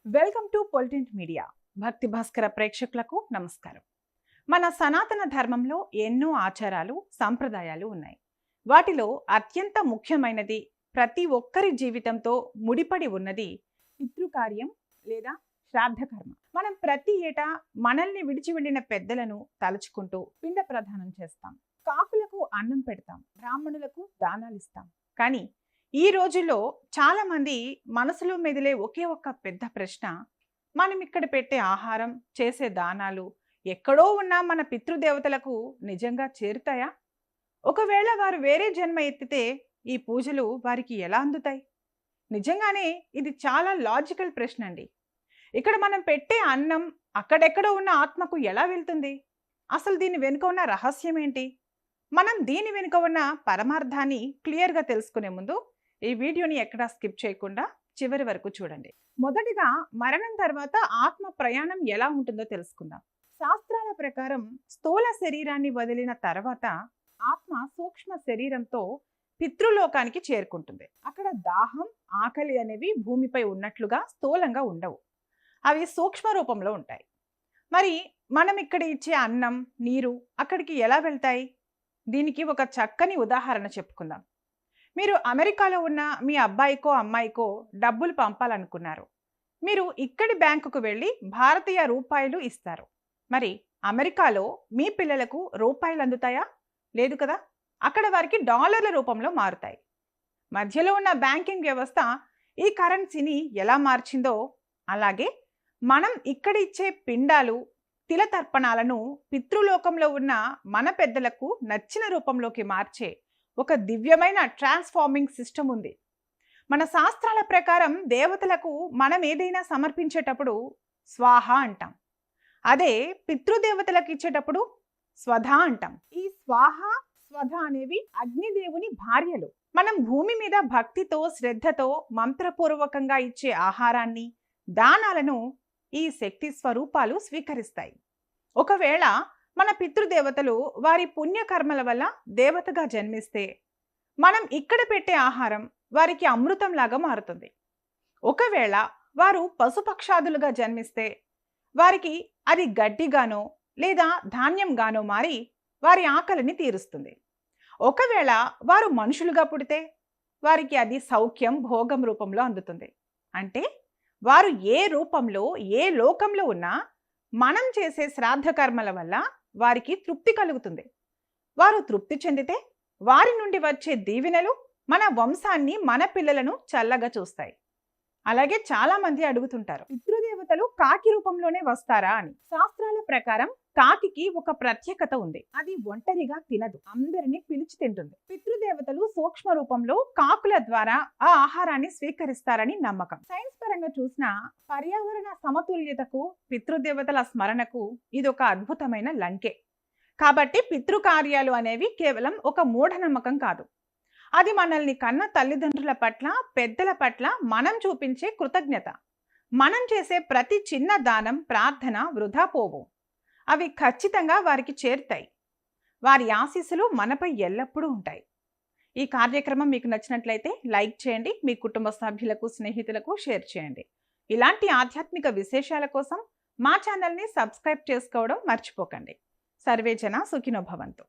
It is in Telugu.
Welcome to పొలిటింట్ media. భక్తి భాస్కర ప్రేక్షకులకు నమస్కారం. మన సనాతన ధర్మంలో ఎన్నో ఆచారాలు సంప్రదాయాలు ఉన్నాయి. వాటిలో అత్యంత ముఖ్యమైనది, ప్రతి ఒక్కరి జీవితంతో ముడిపడి ఉన్నది పితృకార్యం లేదా శ్రాద్ధకర్మ. మనం ప్రతి ఏటా మనల్ని విడిచి వెళ్ళిన పెద్దలను తలుచుకుంటూ పిండ ప్రదానం చేస్తాం, కాకులకు అన్నం పెడతాం, బ్రాహ్మణులకు దానాలు ఇస్తాం. కానీ ఈ రోజుల్లో చాలా మంది మనసులో మెదిలే ఒకే ఒక్క పెద్ద ప్రశ్న, మనం ఇక్కడ పెట్టే ఆహారం, చేసే దానాలు ఎక్కడో ఉన్న మన పితృదేవతలకు నిజంగా చేరుతాయా? ఒకవేళ వారు వేరే జన్మ ఎత్తితే ఈ పూజలు వారికి ఎలా అందుతాయి? నిజంగానే ఇది చాలా లాజికల్ ప్రశ్న అండి. ఇక్కడ మనం పెట్టే అన్నం అక్కడెక్కడో ఉన్న ఆత్మకు ఎలా వెళ్తుంది? అసలు దీని వెనుక ఉన్న రహస్యం ఏంటి? మనం దీని వెనుక ఉన్న పరమార్థాన్ని క్లియర్గా తెలుసుకునే ముందు ఈ వీడియోని ఎక్కడా స్కిప్ చేయకుండా చివరి వరకు చూడండి. మొదటిగా మరణం తర్వాత ఆత్మ ప్రయాణం ఎలా ఉంటుందో తెలుసుకుందాం. శాస్త్రాల ప్రకారం స్థూల శరీరాన్ని వదిలిన తర్వాత ఆత్మ సూక్ష్మ శరీరంతో పితృలోకానికి చేరుకుంటుంది. అక్కడ దాహం, ఆకలి అనేవి భూమిపై ఉన్నట్లుగా స్థూలంగా ఉండవు, అవి సూక్ష్మ రూపంలో ఉంటాయి. మరి మనం ఇక్కడ ఇచ్చే అన్నం, నీరు అక్కడికి ఎలా వెళ్తాయి? దీనికి ఒక చక్కని ఉదాహరణ చెప్పుకుందాం. మీరు అమెరికాలో ఉన్న మీ అబ్బాయికో అమ్మాయికో డబ్బులు పంపాలనుకున్నారు. మీరు ఇక్కడి బ్యాంకుకు వెళ్ళి భారతీయ రూపాయలు ఇస్తారు. మరి అమెరికాలో మీ పిల్లలకు రూపాయలు అందుతాయా? లేదు కదా. అక్కడ వారికి డాలర్ల రూపంలో మారుతాయి. మధ్యలో ఉన్న బ్యాంకింగ్ వ్యవస్థ ఈ కరెన్సీని ఎలా మార్చిందో, అలాగే మనం ఇక్కడ ఇచ్చే పిండాలు, తిలతర్పణాలను పితృలోకంలో ఉన్న మన పెద్దలకు నచ్చిన రూపంలోకి మార్చే ఒక దివ్యమైన ట్రాన్స్ఫార్మింగ్ సిస్టమ్ ఉంది. మన శాస్త్రాల ప్రకారం దేవతలకు మనం ఏదైనా సమర్పించేటప్పుడు స్వాహ అంటాం. అదే పితృదేవతలకు ఇచ్చేటప్పుడు స్వధ అంటాం. ఈ స్వాహ, స్వధ అనేవి అగ్నిదేవుని భార్యలు. మనం భూమి మీద భక్తితో, శ్రద్ధతో మంత్రపూర్వకంగా ఇచ్చే ఆహారాన్ని, దానాలను ఈ శక్తి స్వరూపాలు స్వీకరిస్తాయి. ఒకవేళ మన పితృదేవతలు వారి పుణ్యకర్మల వల్ల దేవతగా జన్మిస్తే మనం ఇక్కడ పెట్టే ఆహారం వారికి అమృతంలాగా మారుతుంది. ఒకవేళ వారు పశుపక్షాదులుగా జన్మిస్తే వారికి అది గడ్డిగానో లేదా ధాన్యంగానో మారి వారి ఆకలిని తీరుస్తుంది. ఒకవేళ వారు మనుషులుగా పుడితే వారికి అది సౌఖ్యం, భోగం రూపంలో అందుతుంది. అంటే వారు ఏ రూపంలో, ఏ లోకంలో ఉన్నా మనం చేసే శ్రాద్ధ కర్మల వల్ల వారికి తృప్తి కలుగుతుంది. వారు తృప్తి చెందితే వారి నుండి వచ్చే దీవెనలు మన వంశాన్ని, మన పిల్లలను చల్లగా చూస్తాయి. అలాగే చాలా మంది అడుగుతుంటారు, పితృదేవతలు కాకి రూపంలోనే వస్తారా అని. శాస్త్రాల ప్రకారం కాకికి ఒక ప్రత్యేకత ఉంది. అది ఒంటరిగా తినదు, అందరినీ పిలిచి తింటుంది. పితృదేవతలు సూక్ష్మ రూపంలో కాకుల ద్వారా ఆ ఆహారాన్ని స్వీకరిస్తారని నమ్మకం. సైన్స్ పరంగా చూసిన పర్యావరణ సమతుల్యతకు, పితృదేవతల స్మరణకు ఇదొక అద్భుతమైన లంకె. కాబట్టి పితృకార్యాలు అనేవి కేవలం ఒక మూఢనమ్మకం కాదు. అది మనల్ని కన్న తల్లిదండ్రుల పట్ల, పెద్దల పట్ల మనం చూపించే కృతజ్ఞత. మనం చేసే ప్రతి చిన్న దానం, ప్రార్థన వృధా పోవు. అవి ఖచ్చితంగా వారికి చేరుతాయి. వారి ఆశీస్సులు మనపై ఎల్లప్పుడూ ఉంటాయి. ఈ కార్యక్రమం మీకు నచ్చినట్లయితే లైక్ చేయండి, మీ కుటుంబ సభ్యులకు, స్నేహితులకు షేర్ చేయండి. ఇలాంటి ఆధ్యాత్మిక విశేషాల కోసం మా ఛానల్ని సబ్స్క్రైబ్ చేసుకోవడం మర్చిపోకండి. సర్వే జన సుఖినో భవంతు.